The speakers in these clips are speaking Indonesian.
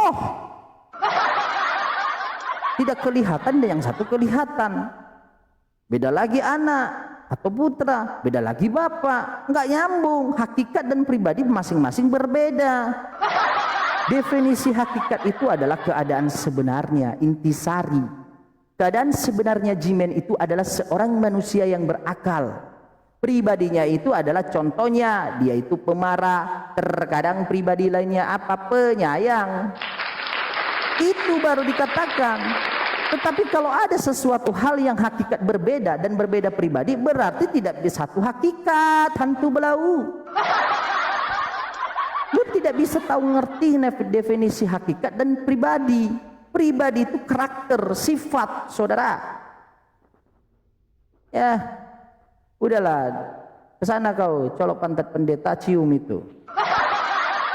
roh. Tidak kelihatan dan yang satu kelihatan. Beda lagi anak atau putra, beda lagi bapak. Nggak nyambung. Hakikat dan pribadi masing-masing berbeda. Definisi hakikat itu adalah keadaan sebenarnya, intisari. Keadaan sebenarnya Jimen itu adalah seorang manusia yang berakal. Pribadinya itu adalah contohnya, dia itu pemarah. Terkadang pribadi lainnya apa? Penyayang. Itu baru dikatakan. Tetapi kalau ada sesuatu hal yang hakikat berbeda dan berbeda pribadi, berarti tidak bisa satu hakikat, hantu belau. Lu tidak bisa tahu ngerti definisi hakikat dan pribadi. Pribadi itu karakter, sifat, saudara. Ya, udahlah. Kesana kau, colok pantat pendeta, cium itu.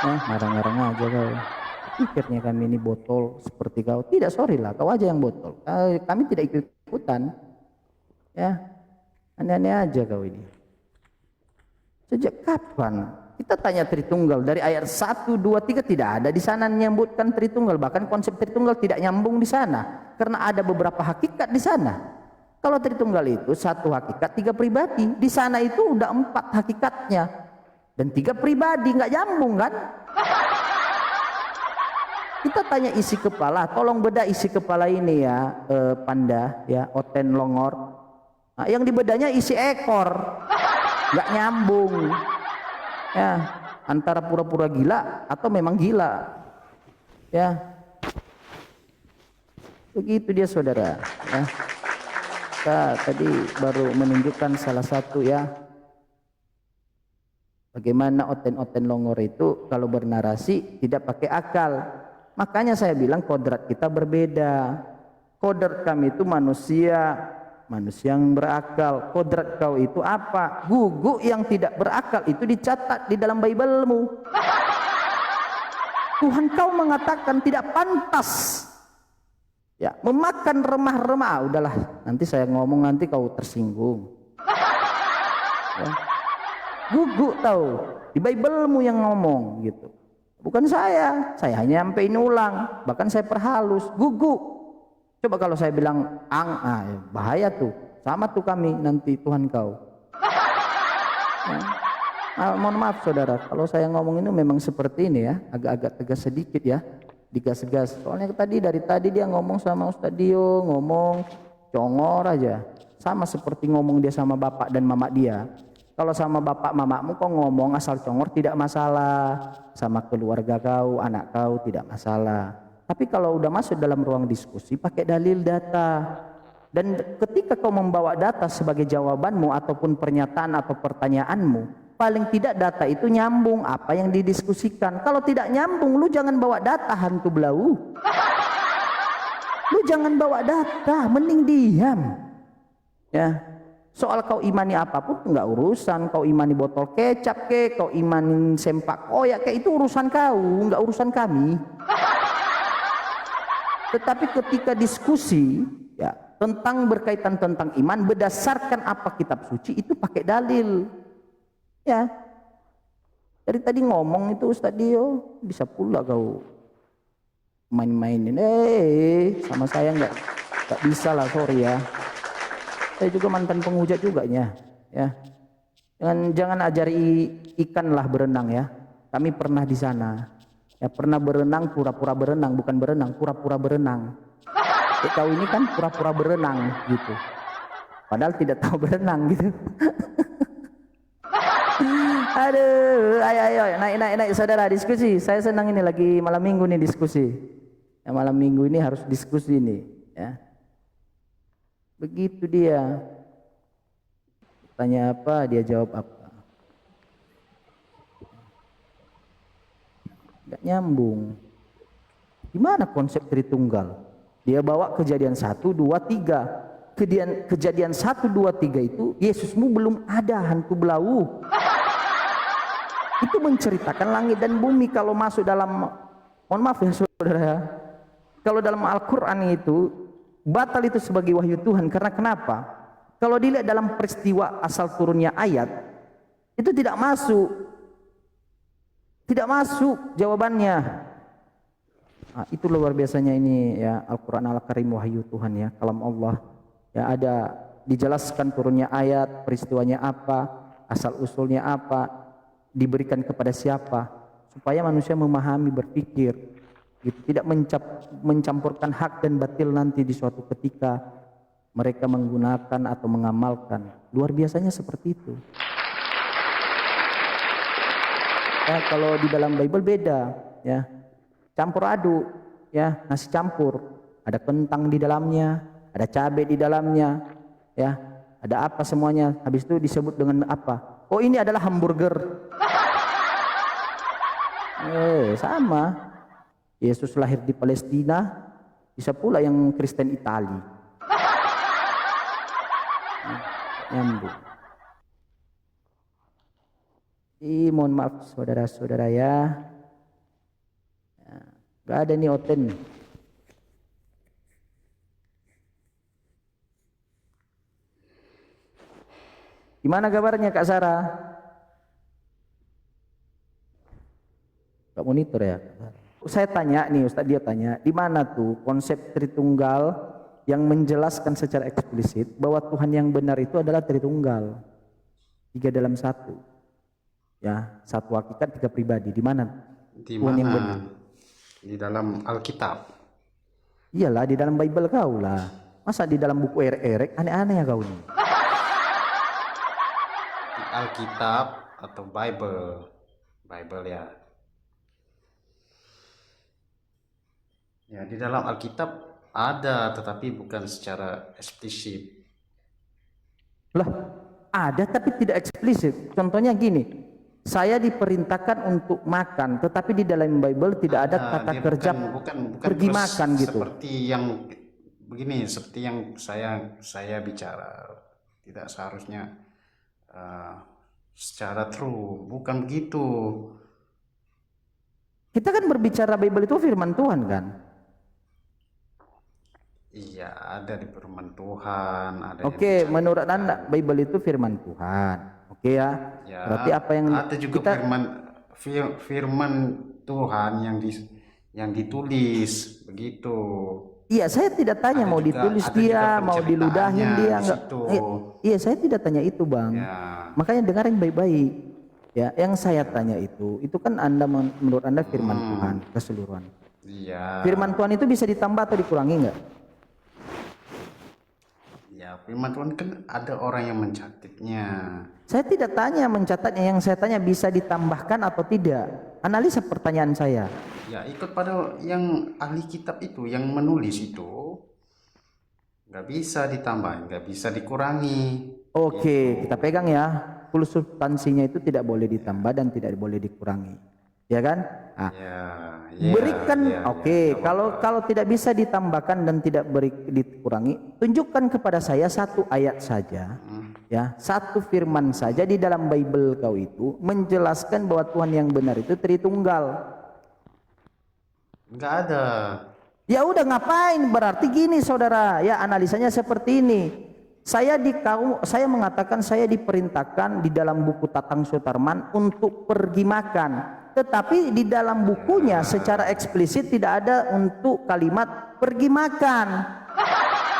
Ngarang-ngarang aja kau. Pikirnya kami ini botol seperti kau. Tidak, sorry lah, kau aja yang botol. Kami tidak ikut-ikutan. Ya, aneh-aneh aja kau ini. Sejak kapan? Kita tanya Tritunggal dari ayat 1, 2, 3 tidak ada di sana menyebutkan Tritunggal, bahkan konsep Tritunggal tidak nyambung di sana karena ada beberapa hakikat di sana. Kalau Tritunggal itu satu hakikat, 3 pribadi, di sana itu udah 4 hakikatnya dan 3 pribadi, nggak nyambung kan? Kita tanya isi kepala, tolong bedah isi kepala ini ya, Panda ya, Oten Longor. Nah, yang dibedanya isi ekor, nggak nyambung. Ya, antara pura-pura gila atau memang gila. Ya, begitu dia saudara. Ya. Kita tadi baru menunjukkan salah satu ya, bagaimana Oten Longor itu kalau bernarasi tidak pakai akal. Makanya saya bilang kodrat kita berbeda. Kodrat kami itu manusia yang berakal. Kodrat kau itu apa? Guguk yang tidak berakal itu dicatat di dalam Bible-mu. Tuhan kau mengatakan tidak pantas ya memakan remah-remah. Udahlah, nanti saya ngomong nanti kau tersinggung. Ya. Guguk tahu di Bible-mu yang ngomong gitu. Bukan saya hanya sampai ulang, bahkan saya perhalus. Guguk. Coba kalau saya bilang bahaya tuh, sama tuh kami nanti Tuhan kau. Ya. Mohon maaf saudara, kalau saya ngomong ini memang seperti ini ya, agak-agak tegas sedikit ya, digas-gas. Soalnya dari tadi dia ngomong sama Ustadz Dio, ngomong congor aja, sama seperti ngomong dia sama bapak dan mama dia. Kalau sama bapak mamamu kau ngomong asal congor tidak masalah, sama keluarga kau, anak kau tidak masalah. Tapi kalau udah masuk dalam ruang diskusi pakai dalil data. Dan ketika kau membawa data sebagai jawabanmu ataupun pernyataan atau pertanyaanmu, paling tidak data itu nyambung apa yang didiskusikan. Kalau tidak nyambung, lu jangan bawa data, hantu belau. Lu jangan bawa data, mending diam. Ya. Soal kau imani apapun enggak urusan. Kau imani botol kecap ke, kau imani sempak koyak ke, itu urusan kau, enggak urusan kami. Tetapi ketika diskusi ya tentang berkaitan tentang iman berdasarkan apa kitab suci itu pakai dalil. Ya. Dari tadi ngomong itu Ustadz Dio, bisa pula kau main-mainin. Sama saya enggak bisa lah, sorry ya. Saya juga mantan penghujat juga ya. Jangan ajari ikan lah berenang ya. Kami pernah di sana. Ya pernah berenang, pura-pura berenang, bukan berenang, pura-pura berenang. Kau ini kan pura-pura berenang gitu. Padahal tidak tahu berenang gitu. Aduh, ayo naik saudara diskusi. Saya senang ini lagi malam minggu nih diskusi. Ya, malam minggu ini harus diskusi nih ya. Begitu dia. Tanya apa, dia jawab apa. Gak nyambung. Gimana konsep Tritunggal? Dia bawa kejadian 1, 2, 3. Kejadian 1, 2, 3 itu Yesusmu belum ada, hantu belau. Itu menceritakan langit dan bumi. Kalau masuk dalam, mohon maaf ya saudara, kalau dalam Al-Quran itu batal itu sebagai wahyu Tuhan. Karena kenapa? Kalau dilihat dalam peristiwa asal turunnya ayat itu tidak masuk jawabannya. Nah, itu luar biasanya ini ya, Al-Quran Al-Karim, wahyu Tuhan ya, kalam Allah ya, ada dijelaskan turunnya ayat, peristiwanya apa, asal usulnya apa, diberikan kepada siapa, supaya manusia memahami, berpikir gitu, tidak mencampurkan hak dan batil nanti di suatu ketika mereka menggunakan atau mengamalkan. Luar biasanya seperti itu ya. Kalau di dalam Bible beda ya, campur aduk ya, nasi campur, ada kentang di dalamnya, ada cabai di dalamnya ya, ada apa semuanya, habis itu disebut dengan apa, oh ini adalah hamburger. Sama, Yesus lahir di Palestina, bisa pula yang Kristen Itali. Nyambung. Mohon maaf saudara-saudara ya. Gak ada nih Oten. Gimana kabarnya Kak Sarah? Kak monitor ya. Saya tanya nih, Ustadz dia tanya, di mana tuh konsep Tritunggal yang menjelaskan secara eksplisit bahwa Tuhan yang benar itu adalah Tritunggal, 3 dalam 1. Ya, 1 hakikat 3 pribadi. Di mana? Di Tuhan yang mana? benar. Di dalam Alkitab. Iyalah, di dalam Bible kau lah. Masa di dalam buku erek aneh-aneh ya kau nih. Di Alkitab atau Bible. Bible ya. Ya, di dalam Alkitab ada, tetapi bukan secara eksplisit. Lah, ada tapi tidak eksplisit. Contohnya gini, saya diperintahkan untuk makan, tetapi di dalam Bible tidak ada kata kerja bukan pergi makan gitu. Seperti yang begini, seperti yang saya bicara, tidak seharusnya secara true, bukan begitu. Kita kan berbicara Bible itu firman Tuhan kan? Iya, ada di firman Tuhan. Oke, menurut Anda Bible itu firman Tuhan. Oke ya. Ya, berarti apa yang ada juga firman Tuhan yang ditulis begitu. Iya, saya tidak tanya Ada mau juga- ditulis ada dia, juga mau diludahin dia, di enggak. situ. Iya, saya tidak tanya itu, Bang. Ya. Makanya dengarin baik-baik. Ya, yang saya tanya itu kan Anda menurut Anda firman Tuhan keseluruhan. Iya. Firman Tuhan itu bisa ditambah atau dikurangi enggak? Ya, firman Tuhan kan ada orang yang mencatatnya. Saya tidak tanya mencatatnya, yang saya tanya bisa ditambahkan atau tidak. Analisa pertanyaan saya. Ya, ikut pada yang ahli kitab itu, yang menulis itu. Nggak bisa ditambah, nggak bisa dikurangi. Oke, kita pegang ya. Full substansinya itu tidak boleh ditambah dan tidak boleh dikurangi. Ya kan? Nah, berikan kalau tidak bisa ditambahkan dan tidak dikurangi, tunjukkan kepada saya 1 ayat saja. Ya, 1 firman saja di dalam Bible kau itu menjelaskan bahwa Tuhan yang benar itu Tritunggal. Nggak ada. Ya udah, ngapain? Berarti gini saudara, ya analisanya seperti ini. Saya mengatakan saya diperintahkan di dalam buku Tatang Sutarman untuk pergi makan, tetapi di dalam bukunya secara eksplisit tidak ada untuk kalimat pergi makan.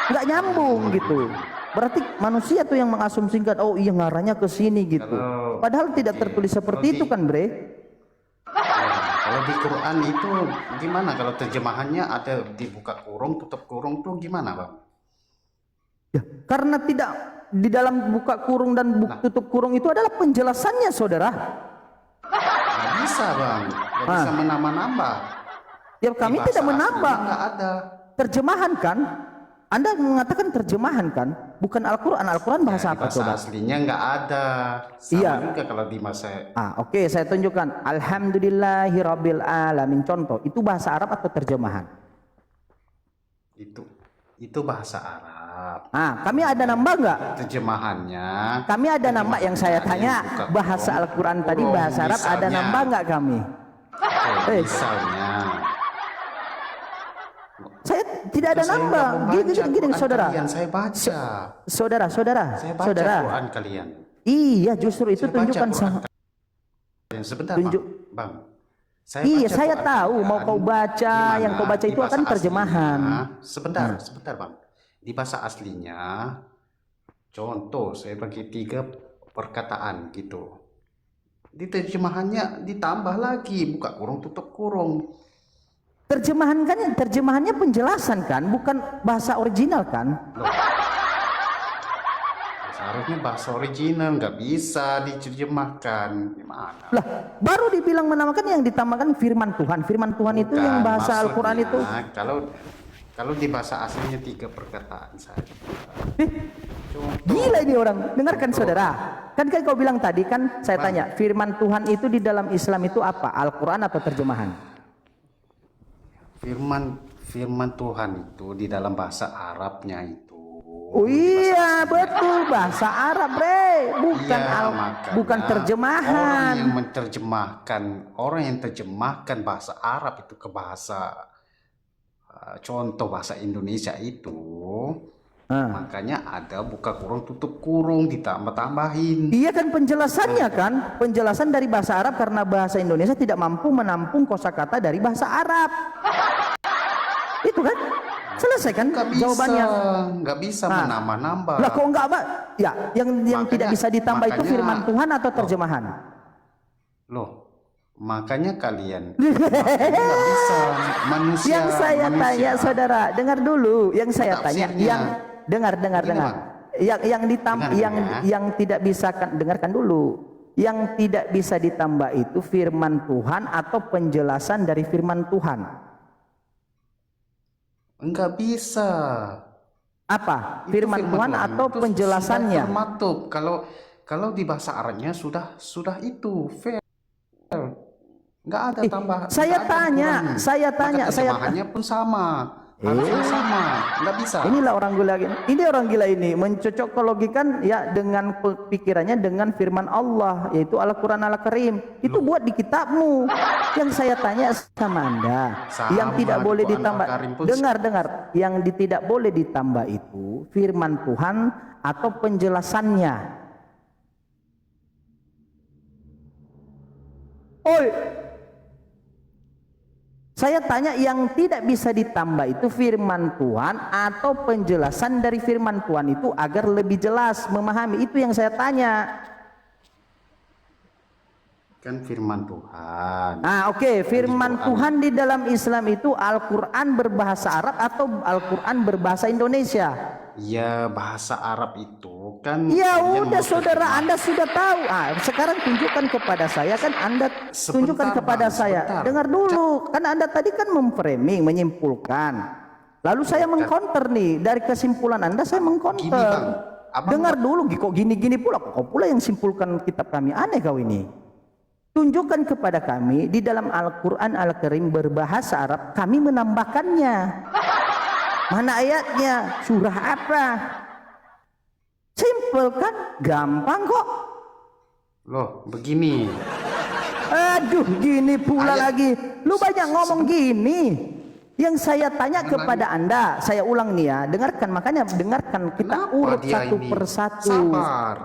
Nggak nyambung gitu. Berarti manusia tuh yang mengasumsikan, oh iya ngarahnya ke sini gitu. Padahal tidak tertulis seperti itu kan, Bre? Kalau di Quran itu gimana? Kalau terjemahannya ada dibuka kurung, tutup kurung tuh gimana, Bang? Ya, karena tidak di dalam buka kurung dan tutup kurung itu adalah penjelasannya, saudara. Nggak bisa, Bang. Nggak bisa menambah-nambah. Ya kami tidak menambah. Nggak ada. Terjemahan kan? Anda mengatakan terjemahan kan? Bukan Al-Quran. Al-Quran bahasa apa coba? Bahasa aslinya nggak ada. Sama juga kalau di masa. Oke, saya tunjukkan. Alhamdulillahirabbil alamin. Contoh, itu bahasa Arab atau terjemahan? Itu bahasa Arab. Kami ada nambah nggak? Terjemahannya. Kami ada nambah. Yang saya tanya bahasa Al-Quran tadi bahasa Arab ada nambah nggak kami? Misalnya. Saya tidak ada nambah. Gini, saudara. Saya baca. Saudara. Saya baca Quran kalian. Iya, justru itu tunjukkan. Sebentar, Bang. Iya, baca saya Quran tahu. kan, Mau kau baca, di yang kau mana baca di itu bahasa akan terjemahan. aslinya, sebentar Bang. Di bahasa aslinya, contoh saya bagi 3 perkataan gitu. Di terjemahannya ditambah lagi, buka kurung tutup kurung. Terjemahan kan, terjemahannya penjelasan kan, bukan bahasa original kan? Loh, seharusnya bahasa original nggak bisa diterjemahkan. Gimana? Lah, baru dibilang menamakan yang ditambahkan firman Tuhan. Firman Tuhan itu yang Bukan, bahasa Al-Quran itu. maksudnya, kalau di bahasa aslinya 3 perkataan saja. Contoh. Gila ini orang. Dengarkan saudara. Kan kau bilang tadi kan, saya Bang. tanya, firman Tuhan itu di dalam Islam itu apa? Al-Quran atau terjemahan? Firman Tuhan itu di dalam bahasa Arabnya itu. Oh iya, betul, bahasa Arab, bre. Bukan Iya, bukan makanya terjemahan. orang yang terjemahkan bahasa Arab itu ke bahasa contoh bahasa Indonesia itu. Makanya ada buka kurung tutup kurung ditambah-tambahin. Iya kan penjelasannya kan, penjelasan dari bahasa Arab karena bahasa Indonesia tidak mampu menampung kosakata dari bahasa Arab. Itu kan? Selesai kan jawabannya? Nggak bisa menambah-nambah. Lah kok enggak, Pak? Ya, yang tidak bisa ditambah itu firman Tuhan atau terjemahan? Loh, makanya kalian nggak bisa manusia. Yang saya tanya saudara, dengar dulu. Yang saya tanya, tafsirnya. yang dengar. Bang. Yang tidak bisa dengarkan dulu. Yang tidak bisa ditambah itu firman Tuhan atau penjelasan dari firman Tuhan. Enggak bisa. Apa? Itu Firman Tuhan atau itu penjelasannya? sudah termaktub. Kalau di bahasa Arabnya sudah itu fair. Nggak ada tambah. Saya nggak ada tanya, kurangnya. saya tanya, Maka terjemahannya pun sama. Harusnya sama. Nggak bisa. Inilah orang gila ini orang gila ini mencocokologikan ya dengan pikirannya dengan firman Allah yaitu Al-Qur'an Al-Karim. Itu buat di kitabmu. Yang saya tanya sama Anda, yang tidak boleh ditambah. Dengar, yang tidak boleh ditambah itu firman Tuhan atau penjelasannya. Oi. Saya tanya yang tidak bisa ditambah itu firman Tuhan atau penjelasan dari firman Tuhan itu agar lebih jelas memahami. Itu yang saya tanya. Kan firman Tuhan. Oke. Firman Tuhan di dalam Islam itu Al-Quran berbahasa Arab atau Al-Quran berbahasa Indonesia? Ya bahasa Arab itu kan. Ya kalian udah mau saudara, terjemah. Anda sudah tahu. Sekarang tunjukkan kepada saya kan Anda tunjukkan kepada saya. Sebentar. Dengar dulu, kan Anda tadi kan memframing, menyimpulkan. Lalu saya mengcounter nih, dari kesimpulan Anda saya mengcounter. Gini, Bang. Dengar dulu, kok gini-gini pula, kok pula yang simpulkan kitab kami, aneh kau ini. Tunjukkan kepada kami di dalam Al-Quran Al-Karim berbahasa Arab, kami menambahkannya. Mana ayatnya? Surah apa? Simple kan? Gampang kok. Loh, begini. Aduh, gini pula lagi. Lu banyak ngomong gini. Yang saya tanya kepada Anda, saya ulang nih ya, dengarkan, makanya dengarkan, kita Kenapa urut dia satu ini? persatu. Sabar.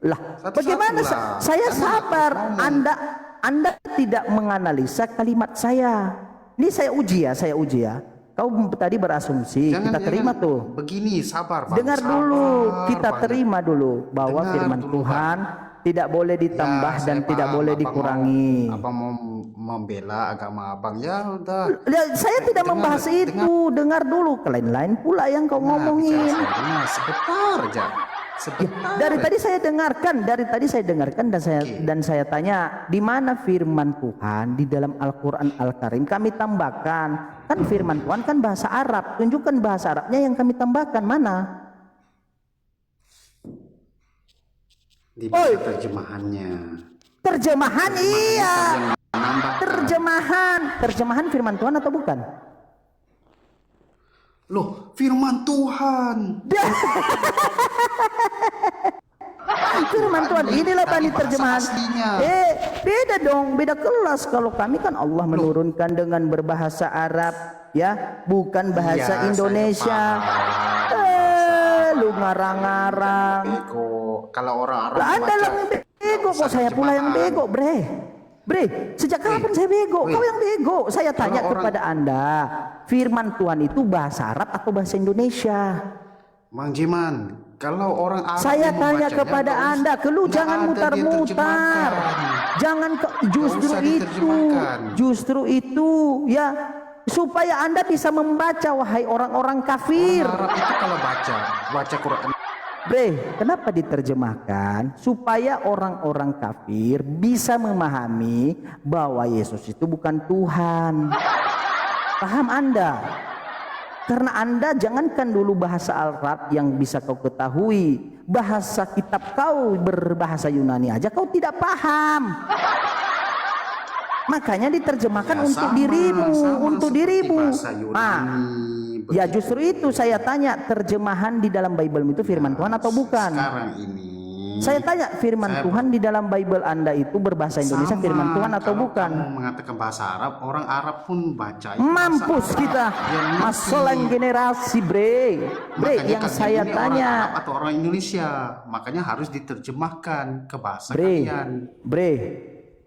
Lah, Satu-satu bagaimana lah. saya Jangan sabar? ngomong. Anda tidak menganalisa kalimat saya. Ini saya uji ya. Kau tadi berasumsi, kita terima tuh. Begini, sabar Bang. Dengar dulu, kita banget. terima dulu bahwa Dengar firman dulu, Tuhan tidak boleh ditambah Ya, dan saya tidak paham. boleh Abang dikurangi. Abang mau membela agama abang, ya udah. Saya tidak membahas itu. Dengar dulu, lain-lain pula yang kau ngomongin. Sebentar aja. Dari tadi saya dengarkan dan saya tanya, di mana firman Tuhan di dalam Al-Qur'an Al-Karim kami tambahkan. Kan firman Tuhan kan bahasa Arab. Tunjukkan bahasa Arabnya yang kami tambahkan mana? Di bahasa terjemahannya. Terjemahan iya. Menambahkan. Terjemahan firman Tuhan atau bukan? Loh, firman Tuhan. Firman Tuhan, inilah bani terjemahan. Aslinya. Beda dong, beda kelas. Kalau kami kan Allah menurunkan dengan berbahasa Arab, ya, bukan bahasa Iya, Indonesia. Lu ngarang-ngarang. Bego. Kalau orang Arab Lah Anda baca, yang bego, nggak usah kok saya pula yang terjemahan. bego, bre. Bre, sejak kapan saya bego? Kau yang bego. Saya tanya kepada Anda, firman Tuhan itu bahasa Arab atau bahasa Indonesia? Mang Jiman, kalau orang Arab Saya yang tanya membacanya, kepada Anda, nggak jangan ada dia mutar-mutar. terjemahkan. Jangan justru usah itu, diterjemahkan. justru itu ya, supaya Anda bisa membaca, wahai orang-orang kafir. Orang Arab itu kalau baca Quran. Bre, kenapa diterjemahkan? Supaya orang-orang kafir bisa memahami bahwa Yesus itu bukan Tuhan. Paham Anda? Karena Anda jangankan dulu bahasa Arab yang bisa kau ketahui, bahasa kitab kau berbahasa Yunani aja kau tidak paham. Makanya diterjemahkan Ya, untuk sama untuk seperti dirimu. bahasa Yunani, Ya begitu. justru itu saya tanya, terjemahan di dalam Bible itu firman Tuhan atau bukan? Sekarang ini Saya tanya, firman Tuhan di dalam Bible Anda itu berbahasa Indonesia sama, firman Tuhan atau kalau bukan? kamu mengatakan bahasa Arab, orang Arab pun baca itu Mampus bahasa kita, Arab. Dia ngerti. masalah generasi bre. Bre, Makanya yang kalian saya ini tanya, orang Arab atau orang Indonesia, makanya harus diterjemahkan ke bahasa bre, kalian. bre,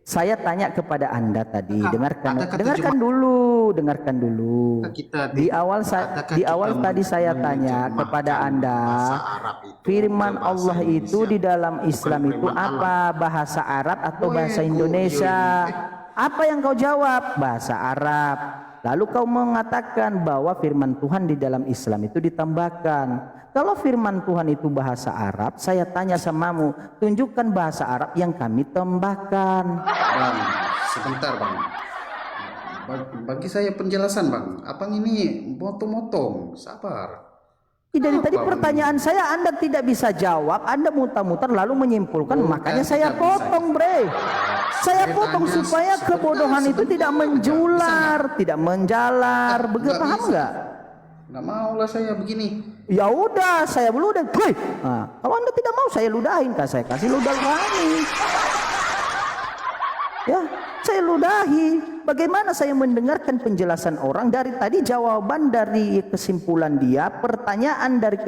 saya tanya kepada Anda tadi, dengarkan adakah dengarkan dulu. Kita Di awal tadi saya tanya kepada Anda, firman Allah itu di dalam Islam itu apa? Bahasa Arab atau bahasa Indonesia? Apa yang kau jawab? Bahasa Arab. Lalu kau mengatakan bahwa firman Tuhan di dalam Islam itu ditambahkan. Kalau firman Tuhan itu bahasa Arab, saya tanya samamu, tunjukkan bahasa Arab yang kami tambahkan. Bang, sebentar bang. Bagi saya penjelasan bang. Abang ini motong-motong, sabar. Dari tadi pertanyaan saya Anda tidak bisa jawab, Anda muter-muter lalu menyimpulkan, makanya saya potong bre. Saya potong supaya kebodohan itu tidak menjular, tidak menjalar. Begitu, paham nggak? Nggak mau lah saya begini. Ya udah, saya ludah. Nah, kalau Anda tidak mau saya ludahin, saya kasih ludah kami. Ya, saya ludahi. Bagaimana saya mendengarkan penjelasan orang dari tadi, jawaban dari kesimpulan dia, pertanyaan dari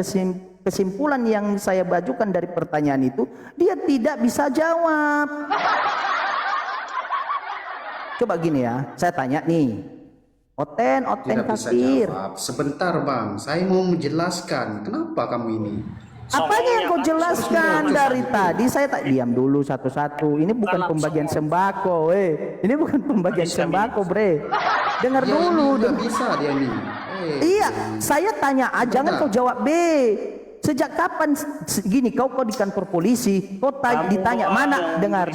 kesimpulan yang saya bajukan dari pertanyaan itu, dia tidak bisa jawab. Coba gini ya, saya tanya nih. Oten Tidak bisa kafir. jawab. Sebentar bang, saya mau menjelaskan. Kenapa kamu ini? Apanya yang kau jelaskan dari tadi? Saya tak diam dulu satu-satu. Ini bukan pembagian sembako, Ini bukan pembagian sembako, bre. Dengar Dia dulu. ini nggak bisa dia ini. Iya, saya tanya A, jangan kau jawab B. Sejak kapan gini kau di kantor polisi, kau ditanya mana? Dengar.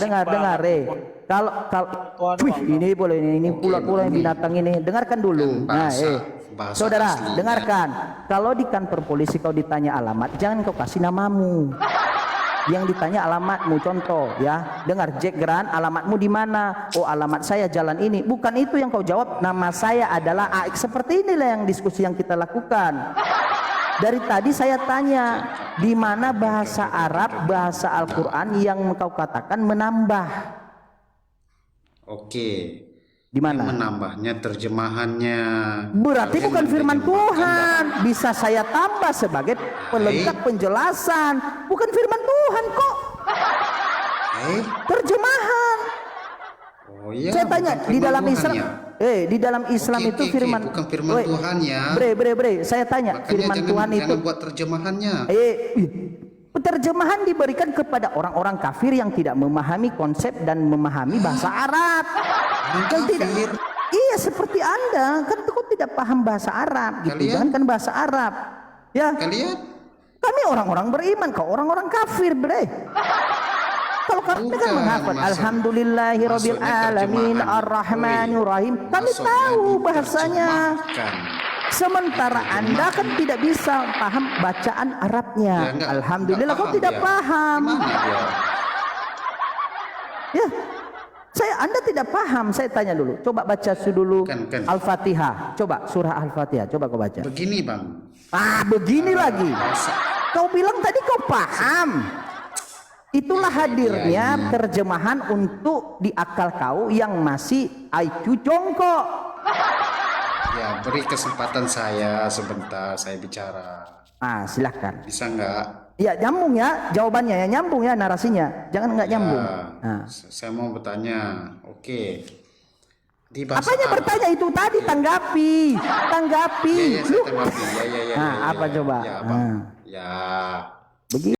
Kalau wih, ini boleh ini pula yang binatang ini. Dengarkan dulu. Nah, saudara, dengarkan. Kalau di kantor polisi kau ditanya alamat, jangan kau kasih namamu. Yang ditanya alamatmu, contoh ya. Dengar, Jack Grant, alamatmu di mana? Oh, alamat saya jalan ini. Bukan itu yang kau jawab. Nama saya adalah AX. Seperti inilah yang diskusi yang kita lakukan. Dari tadi saya tanya, di mana bahasa Arab, bahasa Al-Quran yang kau katakan menambah? Oke. Di mana? Menambahnya terjemahannya. Berarti Kalian bukan firman menerjemahkan Tuhan. Bisa saya tambah sebagai pelengkap penjelasan. Bukan firman Tuhan kok. Terjemahan. Oh iya. Saya tanya di dalam Islam. Di dalam Islam itu firman. Bukan firman Tuhan ya. Bre. Saya tanya, Makanya firman Tuhan itu. Jangan buat terjemahannya. Terjemahan diberikan kepada orang-orang kafir yang tidak memahami konsep dan memahami bahasa Arab. Yang tidak. Iya, seperti Anda kan kok tidak paham bahasa Arab gitu. Jangankan bahasa Arab. Ya. Kalian? Kami orang-orang beriman, kok orang-orang kafir, bre. Kalau kami kan menghafal Alhamdulillahirabbil alamin arrahmanir rahim. Kami tahu bahasanya. Sementara Anda kan tidak bisa paham bacaan Arabnya. Ya, Alhamdulillah kau tidak paham. Ya, Anda tidak paham. Saya tanya dulu. Coba baca dulu Al-Fatihah. Coba surah Al-Fatihah. Coba kau baca. Begini bang. Begini lagi. Kau bilang tadi kau paham. Itulah hadirnya terjemahan untuk di akal kau yang masih IQ jongkok. Ya, beri kesempatan saya sebentar, saya bicara. Silahkan. Bisa nggak? Ya nyambung ya jawabannya ya, nyambung ya narasinya, jangan nggak nyambung. Saya mau bertanya, oke. Di bahasa Apanya Arab. bertanya itu tadi, tanggapi. Ya, saya tanggapi. Ya. Apa coba? Ya, Bang. Ya. Begitu.